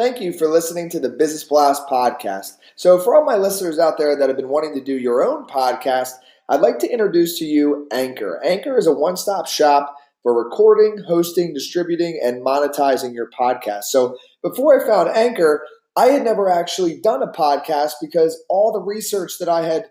Thank you for listening to the Business Blast podcast. So for all my listeners out there that have been wanting to do your own podcast, I'd like to introduce to you Anchor. Anchor is a one-stop shop for recording, hosting, distributing, and monetizing your podcast. So before I found Anchor, I had never actually done a podcast because all the research that I had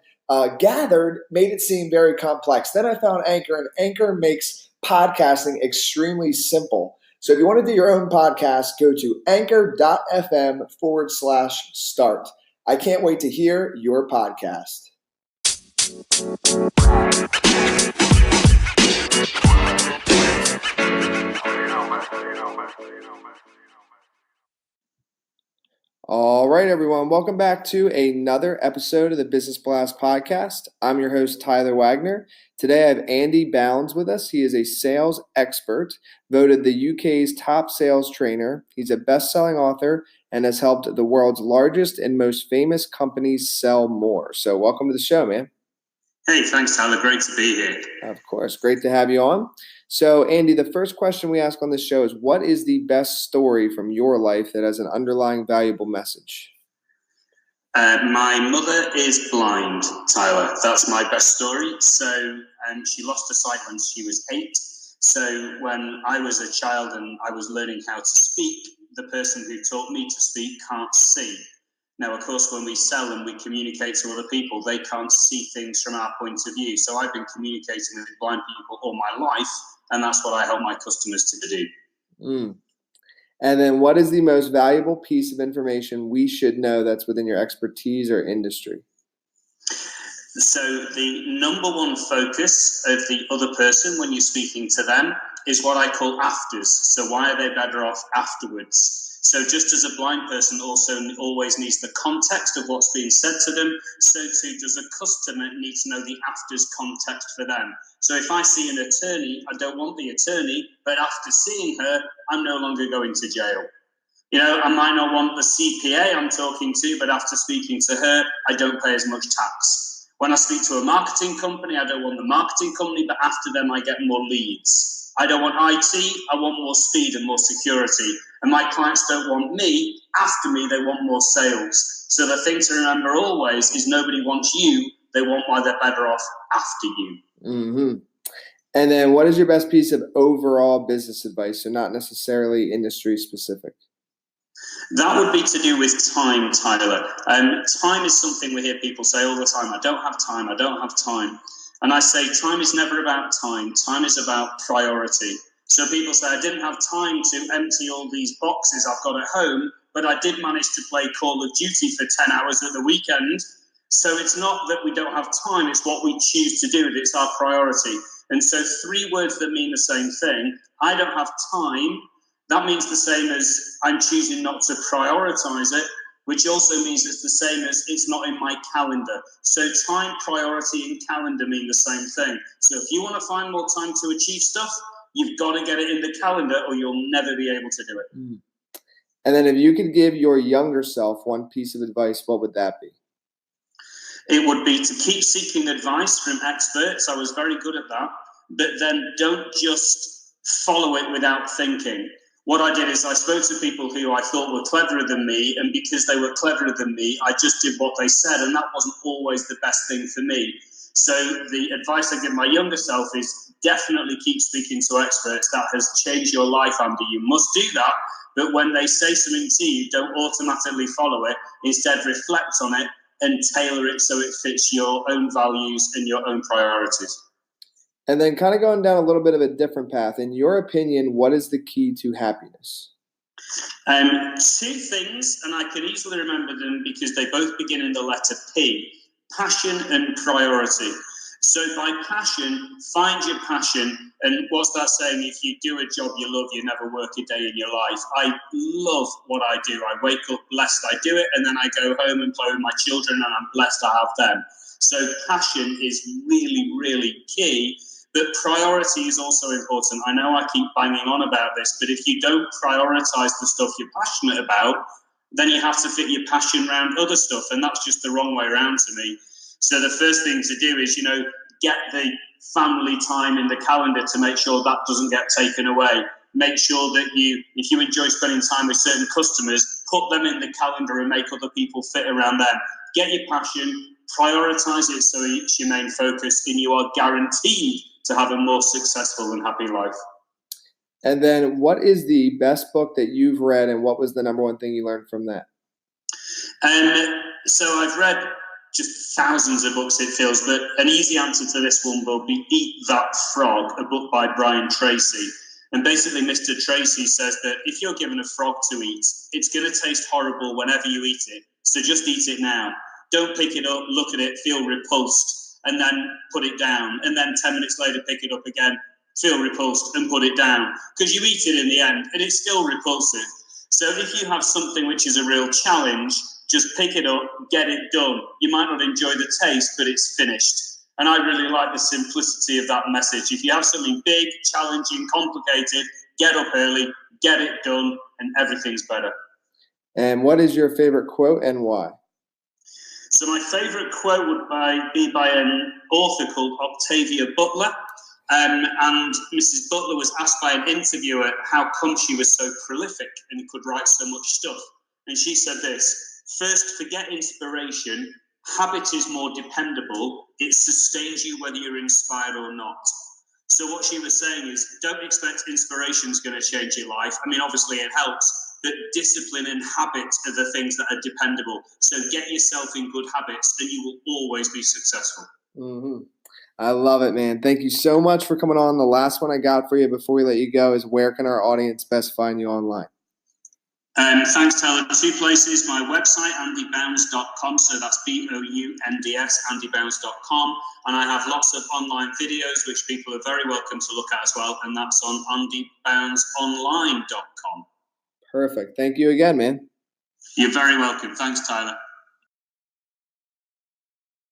gathered made it seem very complex. Then I found Anchor, and Anchor makes podcasting extremely simple. So if you want to do your own podcast, go to anchor.fm/start. I can't wait to hear your podcast. All right, everyone. Welcome back to another episode of the Business Blast podcast. I'm your host, Tyler Wagner. Today I have Andy Bounds with us. He is a sales expert, voted the UK's top sales trainer. He's a best-selling author and has helped the world's largest and most famous companies sell more. So welcome to the show, man. Hey, thanks, Tyler. Great to be here. Of course. Great to have you on. So, Andy, the first question we ask on this show is, what is the best story from your life that has an underlying valuable message? My mother is blind, Tyler. That's my best story. So she lost her sight when she was 8. So when I was a child and I was learning how to speak, the person who taught me to speak can't see. Now, of course, when we sell and we communicate to other people, they can't see things from our point of view. So I've been communicating with blind people all my life, and that's what I help my customers to do. And then what is the most valuable piece of information we should know that's within your expertise or industry? So the number one focus of the other person when you're speaking to them is what I call afters. So why are they better off afterwards? So just as a blind person also always needs the context of what's being said to them, so too does a customer need to know the afters context for them. So if I see an attorney, I don't want the attorney, but after seeing her, I'm no longer going to jail. You know, I might not want the CPA I'm talking to, but after speaking to her, I don't pay as much tax. When I speak to a marketing company, I don't want the marketing company, but after them, I get more leads. I don't want IT, I want more speed and more security. And my clients don't want me, after me, they want more sales. So the thing to remember always is nobody wants you, they want why they're better off after you. Mm-hmm. And then what is your best piece of overall business advice, so not necessarily industry specific? That would be to do with time, Tyler. Time is something we hear people say all the time. I don't have time, I don't have time. And I say time is never about time. Time is about priority. So people say, I didn't have time to empty all these boxes I've got at home, but I did manage to play Call of Duty for 10 hours at the weekend. So it's not that we don't have time, it's what we choose to do. It's our priority. And so 3 words that mean the same thing. I don't have time. That means the same as I'm choosing not to prioritize it, which also means it's the same as it's not in my calendar. So time, priority, and calendar mean the same thing. So if you want to find more time to achieve stuff, you've got to get it in the calendar or you'll never be able to do it. And then if you could give your younger self one piece of advice, what would that be? It would be to keep seeking advice from experts. I was very good at that. But then don't just follow it without thinking. What I did is I spoke to people who I thought were cleverer than me, and because they were cleverer than me, I just did what they said, and that wasn't always the best thing for me. So the advice I give my younger self is definitely keep speaking to experts. That has changed your life, Andy. You must do that, but when they say something to you, don't automatically follow it. Instead, reflect on it and tailor it so it fits your own values and your own priorities. And then kind of going down a little bit of a different path. In your opinion, what is the key to happiness? 2 things, and I can easily remember them because they both begin in the letter P: passion and priority. So by passion, find your passion. And what's that saying? If you do a job you love, you never work a day in your life. I love what I do. I wake up blessed I do it, and then I go home and play with my children, and I'm blessed I have them. So passion is really, really key. But priority is also important. I know I keep banging on about this, but if you don't prioritize the stuff you're passionate about, then you have to fit your passion around other stuff, and that's just the wrong way around to me. So the first thing to do is, get the family time in the calendar to make sure that doesn't get taken away. Make sure that if you enjoy spending time with certain customers, put them in the calendar and make other people fit around them. Get your passion, prioritize it so it's your main focus, and you are guaranteed to have a more successful and happy life. And then what is the best book that you've read, and what was the number one thing you learned from that? So I've read just thousands of books, it feels, but an easy answer to this one will be Eat That Frog, a book by Brian Tracy. And basically, Mr. Tracy says that if you're given a frog to eat, it's going to taste horrible whenever you eat it. So just eat it now. Don't pick it up, look at it, feel repulsed, and then put it down. And then 10 minutes later, pick it up again, feel repulsed, and put it down. Because you eat it in the end, and it's still repulsive. So if you have something which is a real challenge, just pick it up, get it done. You might not enjoy the taste, but it's finished. And I really like the simplicity of that message. If you have something big, challenging, complicated, get up early, get it done, and everything's better. And what is your favorite quote and why? So my favorite quote would be by an author called Octavia Butler. And Mrs. Butler was asked by an interviewer how come she was so prolific and could write so much stuff. And she said this: first, forget inspiration. Habit is more dependable. It sustains you whether you're inspired or not. So what she was saying is, don't expect inspiration is going to change your life. I mean, obviously it helps, but discipline and habit are the things that are dependable. So get yourself in good habits and you will always be successful. Mm-hmm. I love it, man. Thank you so much for coming on. The last one I got for you before we let you go is, where can our audience best find you online? Thanks, Tyler. 2 places: my website, andybounds.com, so that's BOUNDS, andybounds.com, and I have lots of online videos which people are very welcome to look at as well, and that's on andyboundsonline.com. Perfect. Thank you again, man. You're very welcome. Thanks, Tyler.